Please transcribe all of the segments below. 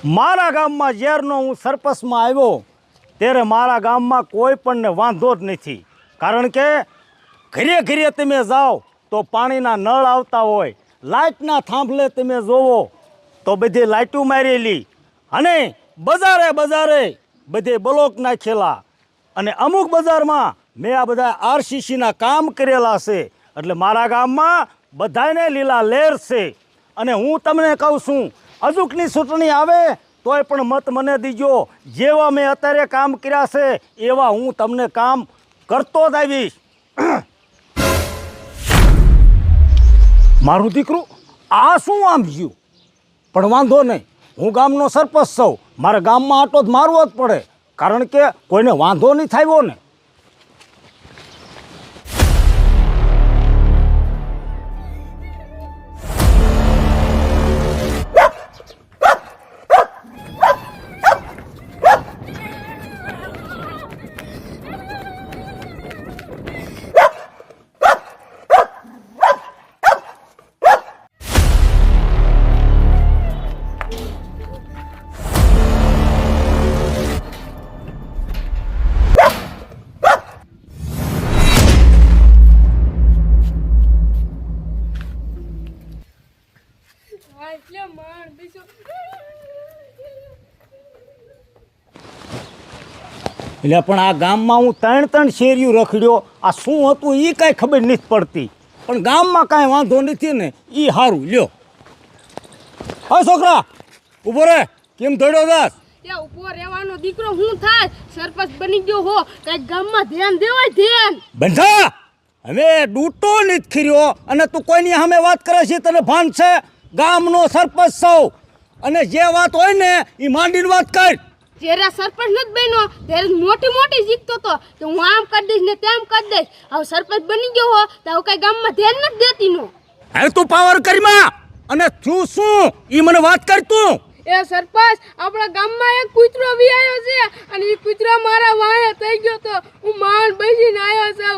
મારા ગામમાં જ્યારનો હું સરપંચમાં આવ્યો ત્યારે મારા ગામમાં કોઈ પણને વાંધો જ નથી. કારણ કે ઘરે ઘરે તમે જાઓ તો પાણીના નળ આવતા હોય, લાઇટના થાંભલે તમે જોવો તો બધી લાઇટું મારેલી, અને બજારે બજારે બધે બ્લોક નાખેલા, અને અમુક બજારમાં મેં આ બધા આરસીસીના કામ કરેલા છે. એટલે મારા ગામમાં બધાને લીલા લહેર છે. અને હું તમને કહું છું, અજુકની ચૂંટણી આવે તોય પણ મત મને દીજો. જેવા મેં અત્યારે કામ કર્યા છે એવા હું તમને કામ કરતો જ આવીશ. મારું દીકરું આ શું આમ ગયું? પણ વાંધો નહીં, હું ગામનો સરપંચ છું, મારા ગામમાં આટો જ મારવો જ પડે, કારણ કે કોઈને વાંધો નહીં થયો ને. એટલે પણ આ ગામમાં હું ત્રણ શેરીયું રખડ્યો, આ શું હતું એ કાંઈ ખબર નથી પડતી. પણ ગામમાં કાંઈ વાંધો નથી ને, એ સારું. લ્યો હા છોકરા, ઊભો રે. કેમ દોડ્યો દાસ? ઉભો રહેવાનો દીકરો હું થાય? સરપંચ બની ગયો હો, કઈક ગામમાં ધ્યાન દેવાય. ધ્યાન બંધા, હવે ડૂટો નથી ખીર્યો અને તું કોઈની સામે વાત કરે છે? તને ભાન છે? ગામનો સરપંચ સૌ, અને જે વાત હોય ને એ માંડીને વાત કર. જ્યારે સરપંચ નથી બન્યો ત્યારે મોટી મોટી શીખતો હતો કે હું આમ કરી દઈશ ને તેમ કરી દઈશ. હવે સરપંચ બની ગયો હો તો કઈ ગામમાં ધ્યાન નથી દેતી નો. હવે તું પાવર કરીમાં અને શું શું ઈ મને વાત કર તું. એ સરપંચ, આપણા ગામમાં એક કૂતરો વિયાયો છે અને એ કૂતરો મારા વાહે થઈ ગયો તો હું માંડ બેસીને આવ્યો છું.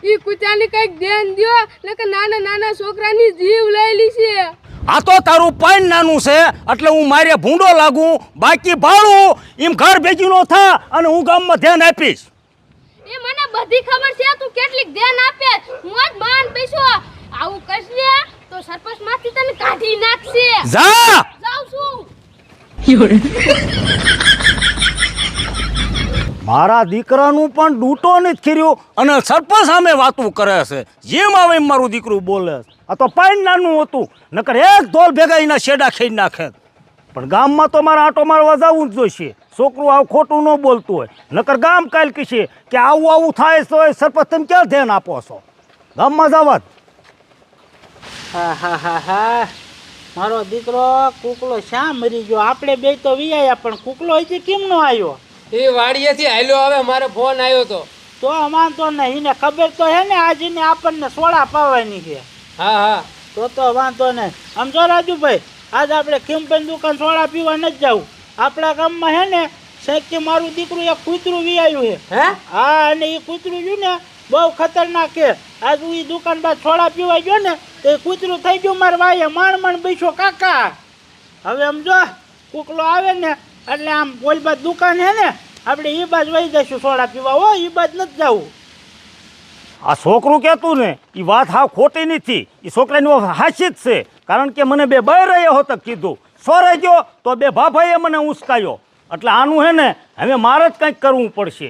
એ કૂતરાને કઈક ધ્યાન દ્યો, નકર નાના નાના છોકરાની જીવ લઈ લીધી. આ તો તારું પાન નાનું છે એટલે હું મારે ભૂંડો લાગું, બાકી ભાડું એમ ઘર ભેગી નો થા અને હું ગામમાં ધ્યાન આપીશ. એ મને બધી ખબર છે તું કેટલીક ધ્યાન આપે. હું જ માન બેસો આવું કરશે તો સરપંચ માંથી તને કાઢી નાખશે. જા જાવ છું. મારા દીકરાનું પણ ડૂટો નથી ખીર્યું અને સરપંચ સામે વાતું કરે છે. જેમ આવે એમ મારું દીકરું બોલે. આ તો પાન નાનું હતું, નકર એક ધોલ ભેગા એના શેડા ખાઈ નાખે. પણ ગામમાં તો મારે આટો મારવા જવું જ જોઈશે. છોકરું આવું ખોટું ન બોલતું હોય, નકર ગામ કાલ કહેશે કે આવું આવું થાય તો સરપંચ તમે ક્યાં ધ્યાન આપો છો? ગામમાં જવા જ. હા હા હા હા, મારો દીકરો કુકલો શા મરી ગયો? આપણે બે તો વિયાયા પણ કુકલો હજી કેમ નો આવ્યો? એ વાડીએથી હાલ્યો આવે, મારો ફોન આવ્યો તો વાંધો નહીં, એને ખબર તો હે ને આજે ને આપણને સોડા પાવાની છે. હા હા, તો વાંધો નહીં. આમ જો રાજુભાઈ, આજ આપણે કિમપેન દુકાન સોડા પીવા નથી જવું. આપણા ગામમાં હે ને શેકી મારું દીકરું એક કૂતરું વિયાયું છે. હે? હા, અને એ કૂતરું રહ્યું ને બહુ ખતરનાક છે. આજ હું એ દુકાન બાદ સોડા પીવા ગયો ને તો એ કૂતરું થઈ ગયું મારા વાયે માંડ બેસો કાકા. હવે આમ જો કુકલો આવે ને એટલે આમ બોલ બાદ દુકાન હે ને આપણે એ બાજ વહી જઈશું સોડા પીવા. હો, એ બાજ નથી જવું. આ છોકરું કહેતું ને એ વાત હાવ ખોટી નથી. એ છોકરાની હાસી જ છે. કારણ કે મને બે બહેરાએ હોત કીધું, સોરાઈ ગયો તો બે ભાભાઈએ મને ઉંચકાયો. એટલે આનું હે ને હવે મારે જ કંઈક કરવું પડશે.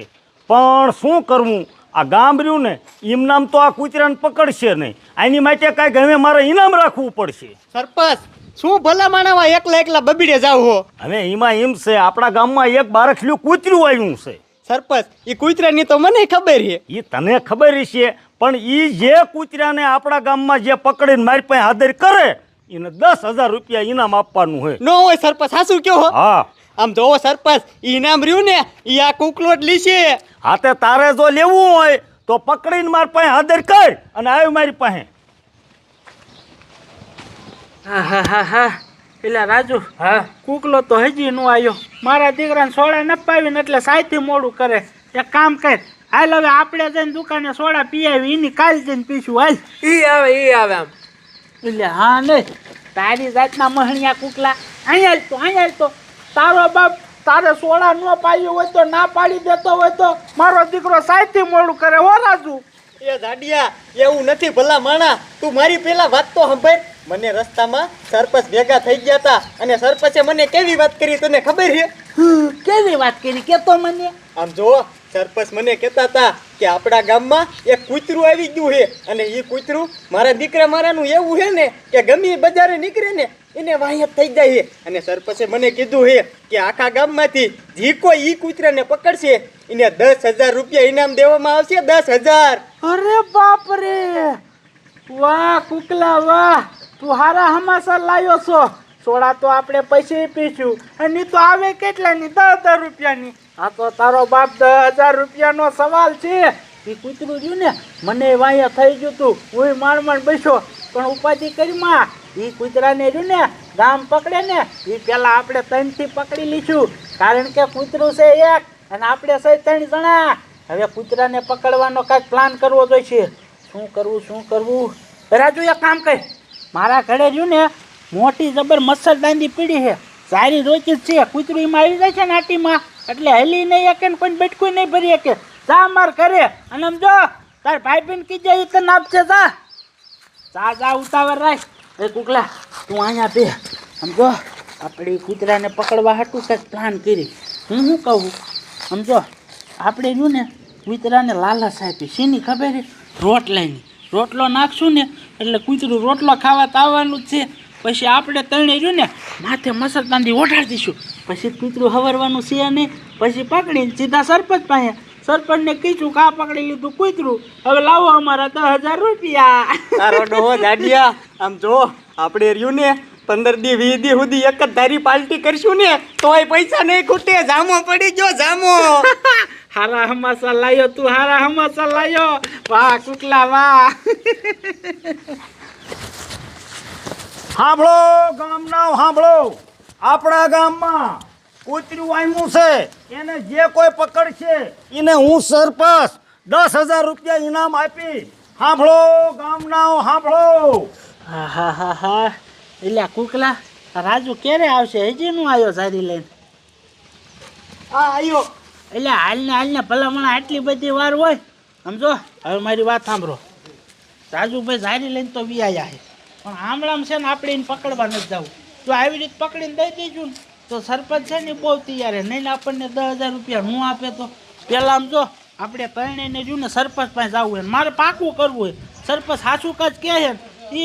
પણ શું કરવું? આ ગામ રહ્યું ને એમ નામ તો આ કૂતરાને પકડશે નહીં. આની માટે કાંઈક હવે મારે ઇનામ રાખવું પડશે. સરપંચ, શું ભલા માણામાં એકલા એકલા બબીડે જાવ હો? હવે એમાં એમ છે, આપણા ગામમાં એક બારખલ્યું કૂતરું આવ્યું છે. સરપંચ, એ કૂતરાની તો મને ખબર છે. એ તને ખબર છે, પણ એ જે કૂતરાને આપણા ગામમાં જે પકડીને મારી પાસે હાજર કરે એને 10,000 રૂપિયા ઇનામ આપવાનું હોય. નો હોય સરપંચ, સાસુ કયો હો? હા, આમ જોવો સરપંચ, ઇનામ રહ્યું ને એ આ કુકલો જ લીશે. હા, તે તારે જો લેવું હોય તો પકડીને મારી પાસે હાજર કર અને આવ્યું મારી પાસે. હા હા હા હા, પેલા રાજુ, હા કુકલો તો હજી નો આવ્યો. મારા દીકરાને સોડા ન પાવીને એટલે સાયથી મોડું કરે. એક કામ કર, હાલ હવે આપણે જઈને દુકાને સોડા પી આવી, એની કાલ જઈને પીશું. હાલ. ઈ આવે આમ. એટલે હા નહીં, તારી જાતના મહણિયા કુકલા અહીંયા તો તારો બાપ તારે સોડા ન પાડ્યું હોય તો ના પાડી દેતો હોય તો મારો દીકરો સાયથી મોડું કરે હો રાજુ. એ દાડિયા એવું નથી ભલા માણા, તું મારી પેલા વાત તો સાંભળ. મને રસ્તામાં સરપંચ ભેગા થઈ ગયા હતા અને સરપંચે મને કેવી વાત કરી તને ખબર છે? કેવી વાત કરી કેતો મને? આમ જો સરપંચ મને કહેતા હતા કે આપણા ગામમાં એક કૂતરું આવી ગયું છે અને એ કૂતરું મારા દીકરા મારાનું એવું છે ને કે ગમે એ બજારે નીકળે ને એને વાહિયાત થઈ જાય છે. અને સરપંચે મને કીધું છે કે આખા ગામમાંથી જે કોઈ ઈ કૂતરાને પકડશે એને 10,000 રૂપિયા ઇનામ દેવામાં આવશે. 10,000. અરે બાપ રે, વાહ કુકલા વાહ, તું હારા હમાસા લાવ્યો છો. સોડા તો આપણે પૈસે પીશું અને ઈ તો આવે કેટલાની? 10,000 રૂપિયાની. આ તો તારો બાપ 10,000 રૂપિયાનો સવાલ છે. એ કૂતરું રહ્યું ને મને વાયા થઈ ગયું તું, હું માંડ બેસ્યો, પણ ઉપાધિ કરીમાં એ કૂતરાને રહ્યું ને ગામ પકડે ને એ પેલા આપણે 3 થી પકડી લઈશું, કારણ કે કૂતરું છે એક અને આપણે છે 3 જણા. હવે કૂતરાને પકડવાનો કાંઈક પ્લાન કરવો જોઈશે. શું કરવું? રાજુ એક કામ કર, મારા ઘરે રહ્યું ને મોટી જબર મચ્છરદાની પીડી છે, સારી રોચી જ છે. કૂતરું એમાં આવી જાય છે ને આટીમાં એટલે હલી નહીં શકે ને કોઈ બેઠકું નહીં ભરી શકે. જા માર ઘરે અને આમ જો તાર ભાઈ બહેન કીધે એ તને આપશે. જા ઉતાવળ રાખ. એ કુકલા તું અહીંયા બે, સમજો આપણે કૂતરાને પકડવા હાટું કંઈક પ્લાન કરી. હું શું કહું સમજો, આપણે રહ્યું ને કૂતરાને લાલચ આપી શેની ખબર છે? રોટલાની. રોટલો નાખશું ને એટલે કૂતરું રોટલો ખાવા તો આવવાનું જ છે. પછી આપણે તણે રહ્યું ને માથે મસરદાંડી ઓઢાડી દઈશું, પછી કૂતરું હવરવાનું છે નહીં. પછી પકડીને સીધા સરપંચ પાસે, સરપંચને કીધું કે આ પકડી લીધું કૂતરું, હવે લાવો અમારા 10,000 રૂપિયા. તારો ડોહો દાડિયા, આમ જો આપણે રહ્યું ને 15 દી 20 દી સુધી એક જ ધારી પાર્ટી કરશું ને તોય પૈસા નહીં ખૂટે. જામો પડી ગયો જામો. હારા હમાસા લાયો તું, હારા હમાસા લાયો. વાહ કુકલા વાહ. સાંભળો ગામના, સાંભળો. આપણા ગામમાં કૂતરું આવ્યું છે, એને જે કોઈ પકડશે એને હું સરપંચ 10,000 રૂપિયા ઇનામ આપી. સાંભળો ગામના, સાંભળો. હા એટલે કુકલા રાજુ ક્યારે આવશે? હજી નું આવ્યો સારી લઈને? આ આયો. એટલે હાલને ભલામણ આટલી બધી વાર હોય? સમજો હવે મારી વાત સાંભળો, રાજુભાઈ સારી લઈને તો વિયાયા છે, પણ આમળામ છે ને આપણે એને પકડવા નથી જવું. જો આવી રીતે પકડીને દઈ દઈશું ને તો સરપંચ છે ને બહુ તૈયાર નહીં આપણને 10,000 રૂપિયા ન આપે તો. પહેલાં આમ જો આપણે પરણીને જો ને સરપંચ પાસે જવું હોય, મારે પાકું કરવું હોય. સરપંચ સાચું કાચ કહે છે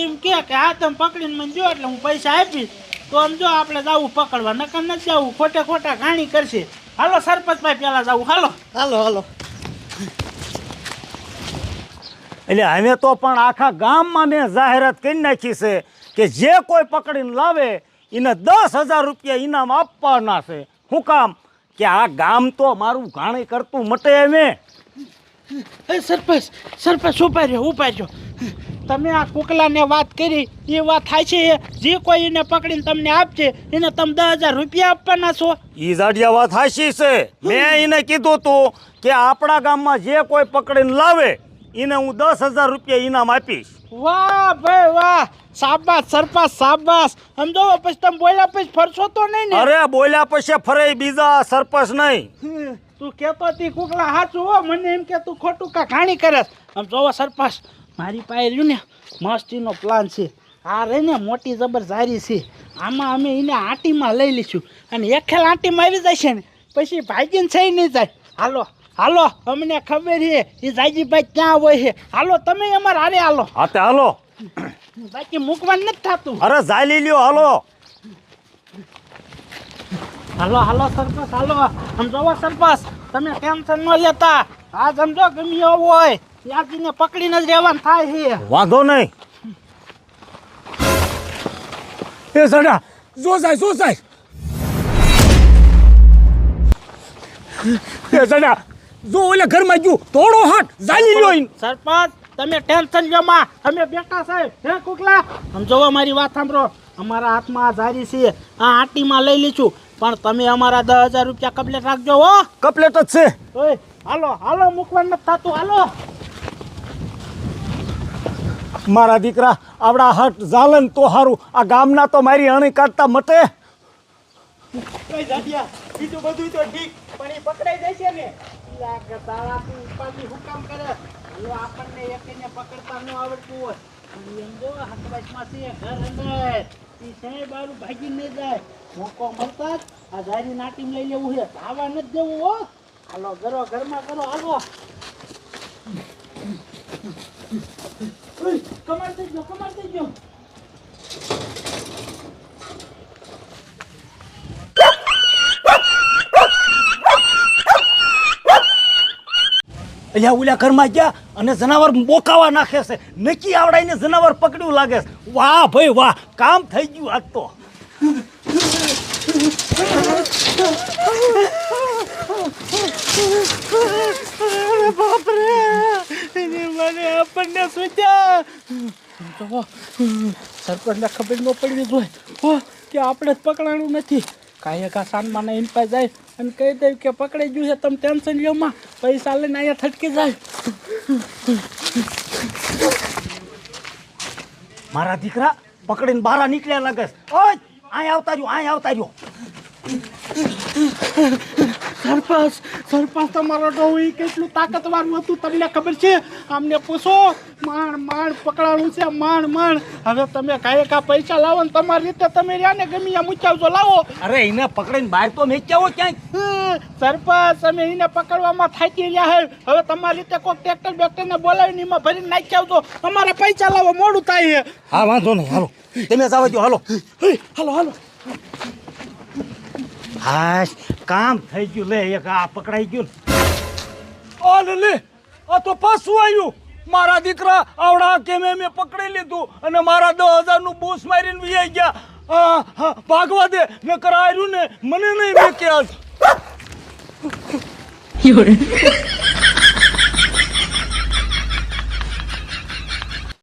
એમ કે હા તમે પકડીને મને જો એટલે હું પૈસા આપીશ, તો આમ જો આપણે જવું પકડવા, નકર નથી જવું, ખોટા ઘાણી કરશે. હાલો સરપંચ ભાઈ પહેલાં જવું. હાલો. એટલે હવે તો પણ આખા ગામમાં મેં જાહેરાત કરી નાખી છે કે જે કોઈ પકડીને લાવે એને 10,000 રૂપિયા ઇનામ આપવાના છે. શું કામ કે આ ગામ તો મારું ઘાણી કરતું મટે એમે. સરપંચ ઉભા રહ્યો. તમે આ કુકલાને વાત કરી એ વાત થાય છે, જે કોઈ એને પકડીને તમને આપશે એને તમે 10,000 રૂપિયા આપવાના છો? ઈ જાડિયા વાત હાચી છે. મેં એને કીધું તું કે આપણા ગામમાં જે કોઈ પકડીને લાવે એને હું 10,000 રૂપિયા ઇનામ આપીશ. વાહ ભાઈ વાહ, શાબાશ સરપંચ શાબાશ. સમજો પછી તમે બોલ્યા પછી ફરશો તો નહીં ને? અરે બોલ્યા પછી ફરે બીજા સરપંચ નહીં. તું કેતો તી કુકલા સાચું હો, મને એમ કે તું ખોટું કા ઘાણી કરે. આમ જોવો સરપંચ મારી પાસે રહ્યું ને મસ્તીનો પ્લાન છે. આ રહી ને મોટી જબર જારી છે, આમાં અમે એને આંટીમાં લઈ લઈશું અને એકેલ આંટીમાં આવી જશે ને પછી ભાગીને થઈ નહીં જાય. હાલો અમને ખબર છે એ જાજીભાઈ ક્યાં હોય છે. હાલો તમે અમારે હારે હાલો. હા તે હાલો. બાકી મૂકવાનું નથી થતું. અરે જાલી લ્યો. હાલો સરપંચ હાલો. આમ જોવો સરપંચ તમે ટેન્શન ન લેતા, આ સમજો ગમે એવો હોય ત્યાંથી પકડીને જ રહેવાનું થાય છે. વાંધો નહીં. એ સડા જો જાય. એ સડા જો ઓલે ઘરમાં ગયું થોડો હાથ જાલી લ્યો. સરપંચ તમે ટેન્શન લ્યો માં, અમે બેઠા સાહેબ. હે કુકલા આમ જોવો મારી વાત સાંભળો, અમારા હાથમાં આ જારી છે, આ આંટીમાં લઈ લીધું, પણ તમે અમારા 10,000 રૂપિયા કમ્પ્લેટ રાખજો હો. કપલેટ જ છે. ઓય હાલો મૂકવાનું નથી થતું. હાલો મારા દીકરા આવડા હટ ઝાલન તો હારું, આ ગામના તો મારી અણી કાઢતા મટે. કઈ જાડિયા બીજું બધું તો ઠીક પણ એ પકડાઈ જાય છે ને લા કે તારા તું ઉપાધિ હું કામ કરે જો આપણને એકને પકડતા ન આવડતું હોય અને એમ જો હકબાજમાંથી ઘર અંદર ઈ સાહેબ બારું ભાગી નહીં જાય મોકો મળતા જ આ ધારી નાટીમ લઈ લેવું છે ધાવા નથી દેવું હો હાલો ઘરો ઘરમાં કરો હાલો કમાર થઈ ગયો કમાર થઈ ગયો અહીંયા ઓલા ઘરમાં ગયા અને જનાવર બોકાવા નાખે છે નક્કી આવડાઈને જનાવર પકડ્યું લાગે છે વાહ ભાઈ વાહ કામ થઈ ગયું આજ તો બાપરે મને આપણને સૂચ્યા સરપંચને ખબર ન પડવી જોઈએ હો કે આપણે જ પકડાણું નથી કાંઈ કા સાનમાને એમ પાસે જાય અને કહી દે કે પકડાઈ ગયું છે તમે ટેન્શન લ્યો માં પૈસા લઈને અહીંયા થટકી જાય મારા દીકરા પકડીને બહાર નીકળ્યા લાગે છે ઓય અહીં આવતા રહ્યો અહીં આવતા રહ્યો સરપંચ તમારો ડોહું ઈ કેટલું તાકાતવારું હતું તમને ખબર છે અમને પૂછો માંડ પકડાણું છે માંડ હવે તમે કાંઈ કા પૈસા લાવો ને તમારી રીતે તમે રહ્યા ને ગમે ત્યાં મૂચાવજો લાવો અરે એને પકડીને બહાર તો મેચ્યા હો ક્યાંય સરપંચ અમે એને પકડવામાં થાકી રહ્યા હે હવે તમારી રીતે કોઈ ટ્રેક્ટર બેક્ટરને બોલાવીને એમાં ભરીને નાખી આવજો તમારા પૈસા લાવો મોડું થાય છે હા વાંધો નહીં હાલો તમે જવા દો હાલો હાલો હાશ કામ થઈ ગયું લે એક આ પકડાઈ ગયું ને લે આ તો પાછું આવ્યું મારા દીકરા આવડા કેમે મેં પકડી લીધું અને મારા 10,000 નું બૂસ મારીને વી ગયા ભાગવા દે નકર આવ્યું ને મને નહીં મેં કે